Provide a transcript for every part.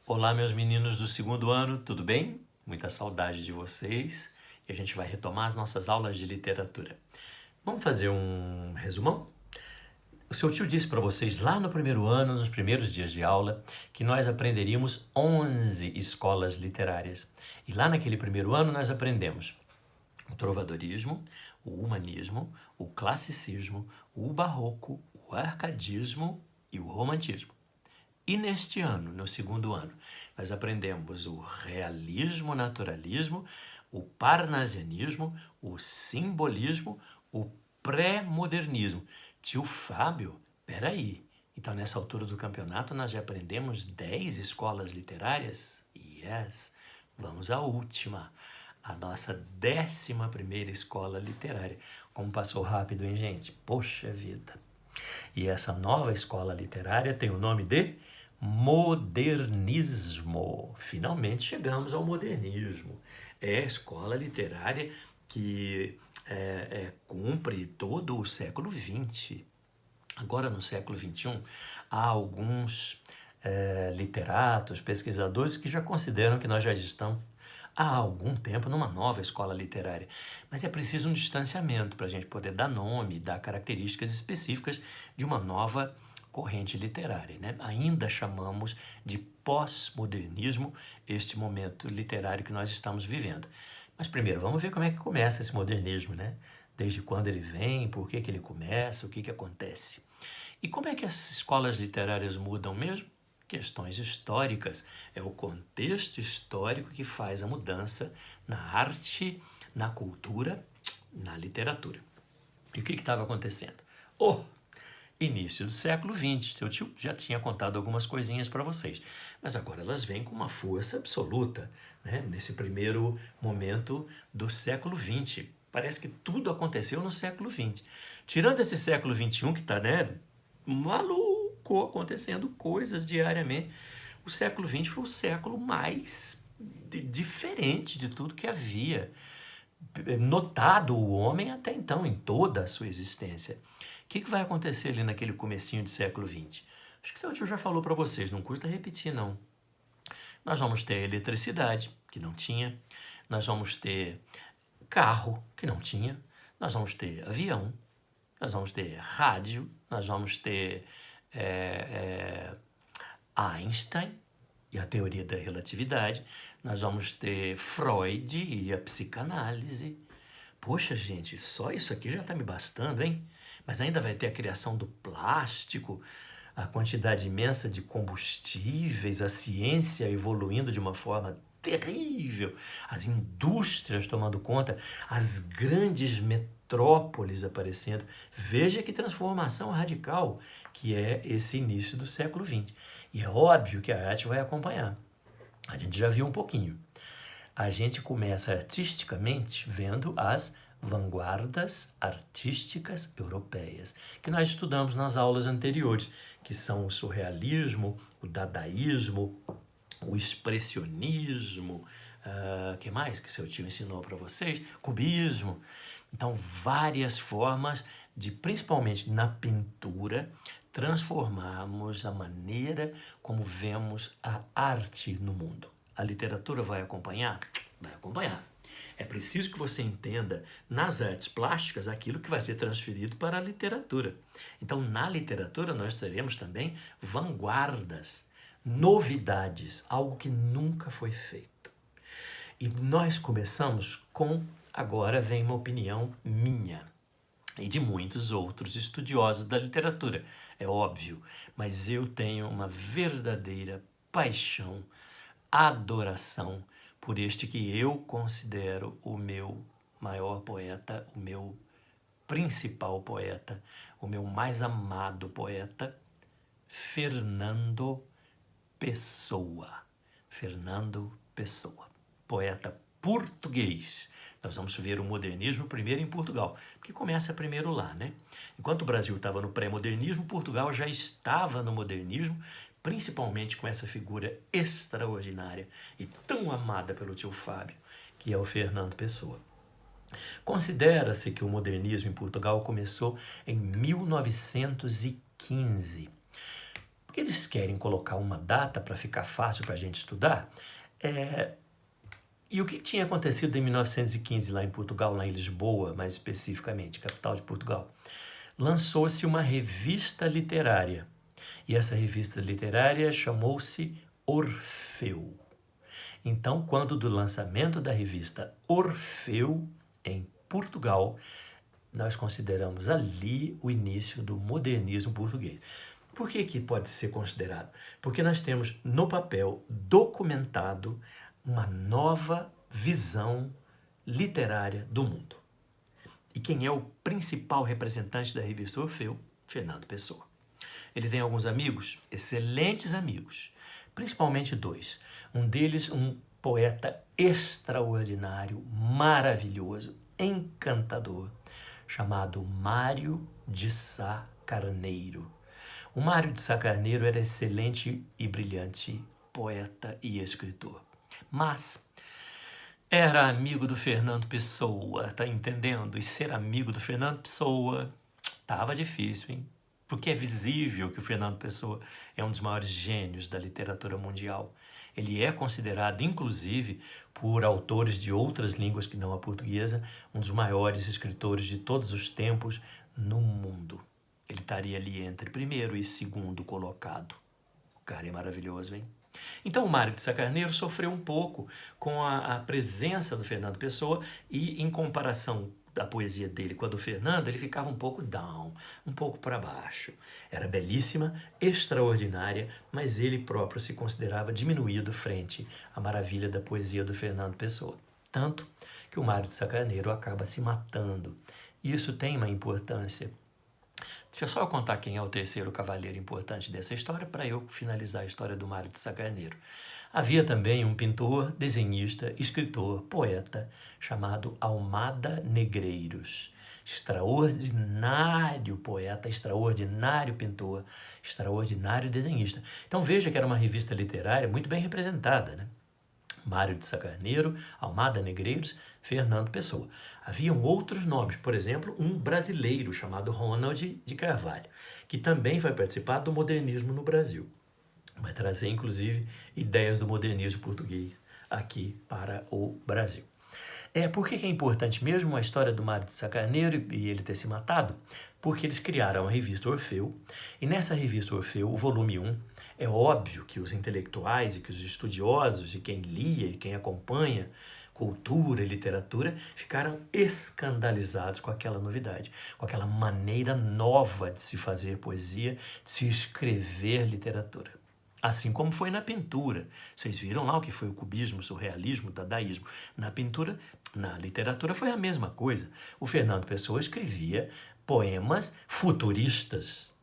Olá, meus meninos do segundo ano, tudo bem? Muita saudade de vocês e a gente vai retomar as nossas aulas de literatura. Vamos fazer um resumão? O seu tio disse para vocês lá no primeiro ano, nos primeiros dias de aula, que nós aprenderíamos 11 escolas literárias. E lá naquele primeiro ano nós aprendemos o trovadorismo, o humanismo, o classicismo, o barroco, o arcadismo e o romantismo. E neste ano, no segundo ano, nós aprendemos o realismo, naturalismo, o parnasianismo, o simbolismo, o pré-modernismo. Tio Fábio, peraí, então nessa altura do campeonato nós já aprendemos 10 escolas literárias? Yes! Vamos à última, a nossa 11ª escola literária. Como passou rápido, hein, gente? Poxa vida! E essa nova escola literária tem o nome de modernismo. Finalmente chegamos ao modernismo. É a escola literária que cumpre todo o século XX. Agora, no século XXI, há alguns literatos, pesquisadores que já consideram que nós já estamos há algum tempo numa nova escola literária. Mas é preciso um distanciamento para a gente poder dar nome, dar características específicas de uma nova corrente literária, né? Ainda chamamos de pós-modernismo este momento literário que nós estamos vivendo. Mas primeiro, vamos ver como é que começa esse modernismo, né? Desde quando ele vem, por que ele começa, o que acontece. E como é que as escolas literárias mudam mesmo? Questões históricas. É o contexto histórico que faz a mudança na arte, na cultura, na literatura. E o que estava acontecendo? Início do século XX. Seu tio já tinha contado algumas coisinhas para vocês, mas agora elas vêm com uma força absoluta, né? Nesse primeiro momento do século XX. Parece que tudo aconteceu no século XX. Tirando esse século XXI que está, né, maluco, acontecendo coisas diariamente, o século XX foi o século mais diferente de tudo que havia notado o homem até então, em toda a sua existência. O que vai acontecer ali naquele comecinho do século XX? Acho que seu tio já falou para vocês, não custa repetir, não. Nós vamos ter eletricidade, que não tinha. Nós vamos ter carro, que não tinha. Nós vamos ter avião. Nós vamos ter rádio. Nós vamos ter Einstein e a teoria da relatividade. Nós vamos ter Freud e a psicanálise. Poxa, gente, só isso aqui já está me bastando, hein? Mas ainda vai ter a criação do plástico, a quantidade imensa de combustíveis, a ciência evoluindo de uma forma terrível, as indústrias tomando conta, as grandes metrópoles aparecendo. Veja que transformação radical que é esse início do século XX. E é óbvio que a arte vai acompanhar. A gente já viu um pouquinho. A gente começa artisticamente vendo as vanguardas artísticas europeias, que nós estudamos nas aulas anteriores, que são o surrealismo, o dadaísmo, o expressionismo, que mais que seu tio ensinou para vocês? Cubismo. Então, várias formas de, principalmente na pintura, transformarmos a maneira como vemos a arte no mundo. A literatura vai acompanhar? Vai acompanhar. É preciso que você entenda nas artes plásticas aquilo que vai ser transferido para a literatura. Então, na literatura, nós teremos também vanguardas, novidades, algo que nunca foi feito. E nós começamos com, agora vem uma opinião minha e de muitos outros estudiosos da literatura, é óbvio, mas eu tenho uma verdadeira paixão, adoração por este que eu considero o meu maior poeta, o meu principal poeta, o meu mais amado poeta, Fernando Pessoa. Fernando Pessoa, poeta português. Nós vamos ver o modernismo primeiro em Portugal, porque começa primeiro lá, né? Enquanto o Brasil estava no pré-modernismo, Portugal já estava no modernismo, principalmente com essa figura extraordinária e tão amada pelo tio Fábio, que é o Fernando Pessoa. Considera-se que o modernismo em Portugal começou em 1915. Porque eles querem colocar uma data para ficar fácil para a gente estudar. E o que tinha acontecido em 1915 lá em Portugal, lá em Lisboa, mais especificamente, capital de Portugal? Lançou-se uma revista literária. E essa revista literária chamou-se Orfeu. Então, quando do lançamento da revista Orfeu, em Portugal, nós consideramos ali o início do modernismo português. Por que pode ser considerado? Porque nós temos no papel documentado uma nova visão literária do mundo. E quem é o principal representante da revista Orfeu? Fernando Pessoa. Ele tem alguns amigos, excelentes amigos, principalmente dois. Um deles, um poeta extraordinário, maravilhoso, encantador, chamado Mário de Sá Carneiro. O Mário de Sá Carneiro era excelente e brilhante poeta e escritor. Mas era amigo do Fernando Pessoa, tá entendendo? E ser amigo do Fernando Pessoa tava difícil, hein? Porque é visível que o Fernando Pessoa é um dos maiores gênios da literatura mundial. Ele é considerado, inclusive, por autores de outras línguas que não a portuguesa, um dos maiores escritores de todos os tempos no mundo. Ele estaria ali entre primeiro e segundo colocado. O cara é maravilhoso, hein? Então o Mário de Sá Carneiro sofreu um pouco com a presença do Fernando Pessoa e, em comparação da poesia dele com a do Fernando, ele ficava um pouco down, um pouco para baixo. Era belíssima, extraordinária, mas ele próprio se considerava diminuído frente à maravilha da poesia do Fernando Pessoa. Tanto que o Mário de Sá Carneiro acaba se matando. Isso tem uma importância. Deixa só eu contar quem é o terceiro cavaleiro importante dessa história para eu finalizar a história do Mário de Sá Carneiro. Havia também um pintor, desenhista, escritor, poeta, chamado Almada Negreiros. Extraordinário poeta, extraordinário pintor, extraordinário desenhista. Então veja que era uma revista literária muito bem representada, né? Mário de Sá Carneiro, Almada Negreiros, Fernando Pessoa. Haviam outros nomes, por exemplo, um brasileiro chamado Ronald de Carvalho, que também vai participar do modernismo no Brasil. Vai trazer, inclusive, ideias do modernismo português aqui para o Brasil. Por que é importante mesmo a história do Mário de Sá Carneiro e ele ter se matado? Porque eles criaram a revista Orfeu, e nessa revista Orfeu, o volume 1, é óbvio que os intelectuais e que os estudiosos e quem lia e quem acompanha cultura e literatura ficaram escandalizados com aquela novidade, com aquela maneira nova de se fazer poesia, de se escrever literatura. Assim como foi na pintura. Vocês viram lá o que foi o cubismo, o surrealismo, o dadaísmo. Na pintura, na literatura foi a mesma coisa. O Fernando Pessoa escrevia poemas futuristas.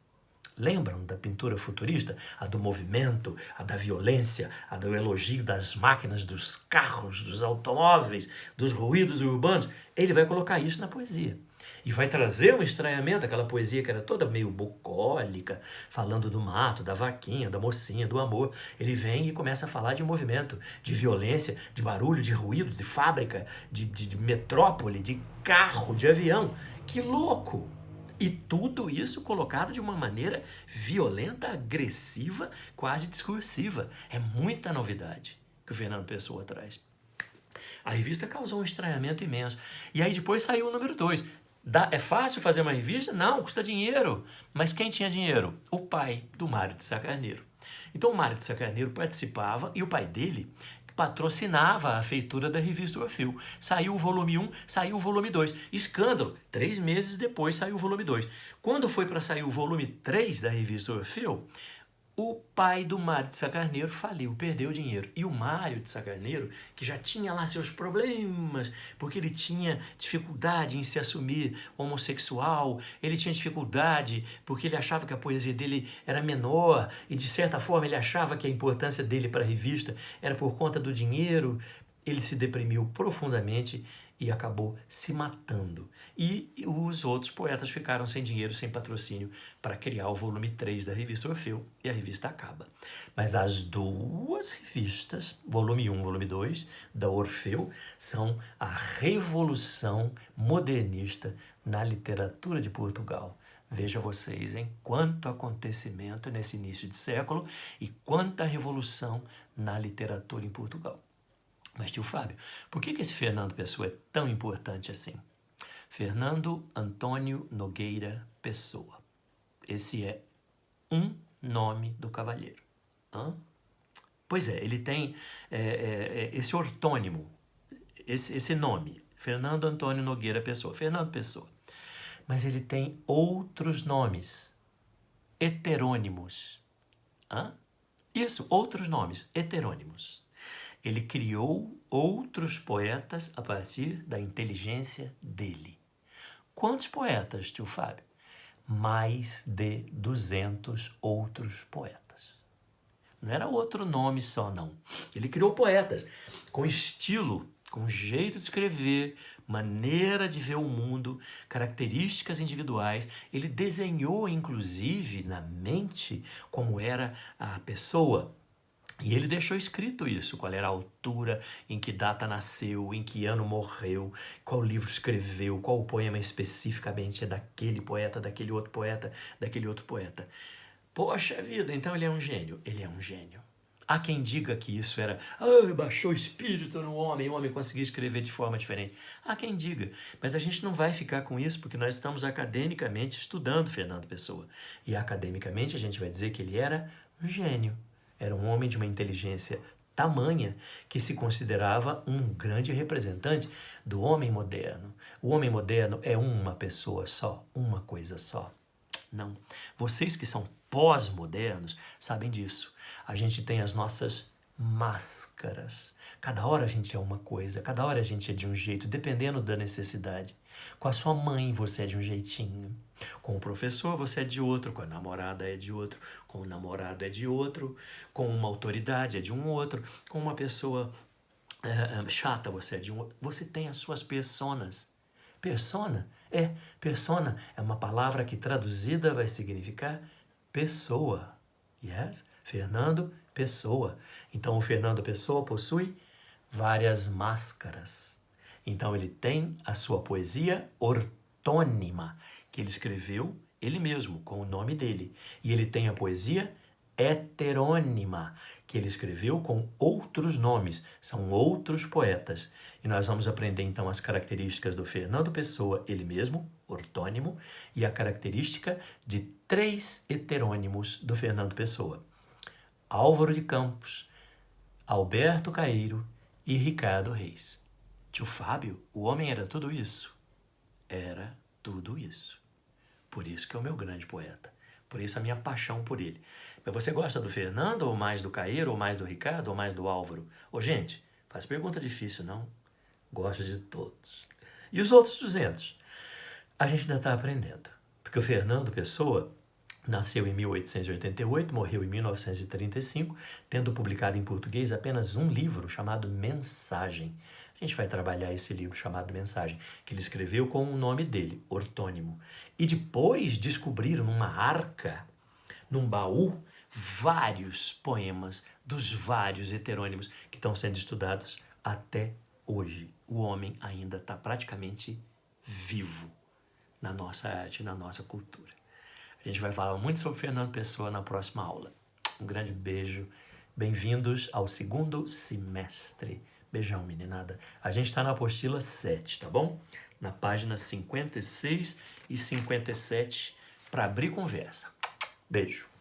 Lembram da pintura futurista? A do movimento, a da violência, a do elogio das máquinas, dos carros, dos automóveis, dos ruídos urbanos. Ele vai colocar isso na poesia. E vai trazer um estranhamento, aquela poesia que era toda meio bucólica, falando do mato, da vaquinha, da mocinha, do amor. Ele vem e começa a falar de movimento, de violência, de barulho, de ruído, de fábrica, de metrópole, de carro, de avião. Que louco! E tudo isso colocado de uma maneira violenta, agressiva, quase discursiva. É muita novidade que o Fernando Pessoa traz. A revista causou um estranhamento imenso. E aí depois saiu o número 2. É fácil fazer uma revista? Não, custa dinheiro. Mas quem tinha dinheiro? O pai do Mário de Sá Carneiro. Então o Mário de Sá Carneiro participava e o pai dele patrocinava a feitura da revista Orfeu. Saiu o volume 1, saiu o volume 2. Escândalo! 3 meses depois saiu o volume 2. Quando foi para sair o volume 3 da revista Orfeu, o pai do Mário de Sá Carneiro faliu, perdeu dinheiro. E o Mário de Sá Carneiro, que já tinha lá seus problemas, porque ele tinha dificuldade em se assumir homossexual, ele tinha dificuldade porque ele achava que a poesia dele era menor e, de certa forma, ele achava que a importância dele para a revista era por conta do dinheiro. Ele se deprimiu profundamente e acabou se matando. E os outros poetas ficaram sem dinheiro, sem patrocínio, para criar o volume 3 da revista Orfeu, e a revista acaba. Mas as duas revistas, volume 1 e volume 2, da Orfeu, são a revolução modernista na literatura de Portugal. Veja vocês, hein? Quanto acontecimento nesse início de século e quanta revolução na literatura em Portugal. Mas, tio Fábio, por que esse Fernando Pessoa é tão importante assim? Fernando Antônio Nogueira Pessoa. Esse é um nome do cavalheiro. Hã? Pois é, ele tem esse ortônimo, esse nome, Fernando Antônio Nogueira Pessoa, Fernando Pessoa. Mas ele tem outros nomes, heterônimos. Hã? Isso, outros nomes, heterônimos. Ele criou outros poetas a partir da inteligência dele. Quantos poetas, tio Fábio? Mais de 200 outros poetas. Não era outro nome só, não. Ele criou poetas com estilo, com jeito de escrever, maneira de ver o mundo, características individuais. Ele desenhou, inclusive, na mente como era a pessoa. E ele deixou escrito isso, qual era a altura, em que data nasceu, em que ano morreu, qual livro escreveu, qual poema especificamente é daquele poeta, daquele outro poeta, daquele outro poeta. Poxa vida, então ele é um gênio. Ele é um gênio. Há quem diga que isso era, baixou o espírito no homem, o homem conseguia escrever de forma diferente. Há quem diga, mas a gente não vai ficar com isso porque nós estamos academicamente estudando Fernando Pessoa. E academicamente a gente vai dizer que ele era um gênio. Era um homem de uma inteligência tamanha que se considerava um grande representante do homem moderno. O homem moderno é uma pessoa só, uma coisa só. Não. Vocês que são pós-modernos sabem disso. A gente tem as nossas máscaras. Cada hora a gente é uma coisa, cada hora a gente é de um jeito, dependendo da necessidade. Com a sua mãe você é de um jeitinho. Com o professor você é de outro, com a namorada é de outro, com o namorado é de outro, com uma autoridade é de um outro, com uma pessoa chata você é de um outro. Você tem as suas personas. Persona é uma palavra que traduzida vai significar pessoa. Yes? Fernando Pessoa. Então o Fernando Pessoa possui várias máscaras. Então ele tem a sua poesia ortônima, que ele escreveu ele mesmo, com o nome dele. E ele tem a poesia heterônima, que ele escreveu com outros nomes, são outros poetas. E nós vamos aprender então as características do Fernando Pessoa, ele mesmo, ortônimo, e a característica de 3 heterônimos do Fernando Pessoa: Álvaro de Campos, Alberto Caeiro e Ricardo Reis. Tio Fábio, o homem era tudo isso? Era tudo isso. Por isso que é o meu grande poeta. Por isso a minha paixão por ele. Mas você gosta do Fernando, ou mais do Caeiro, ou mais do Ricardo, ou mais do Álvaro? Ô, gente, faz pergunta difícil, não? Gosto de todos. E os outros 200? A gente ainda está aprendendo. Porque o Fernando Pessoa nasceu em 1888, morreu em 1935, tendo publicado em português apenas um livro chamado Mensagem. A gente vai trabalhar esse livro chamado Mensagem, que ele escreveu com o nome dele, ortônimo. E depois descobriram numa arca, num baú, vários poemas dos vários heterônimos que estão sendo estudados até hoje. O homem ainda está praticamente vivo na nossa arte, na nossa cultura. A gente vai falar muito sobre Fernando Pessoa na próxima aula. Um grande beijo. Bem-vindos ao 2º semestre. Beijão, meninada. A gente está na apostila 7, tá bom? Na página 56 e 57 para abrir conversa. Beijo.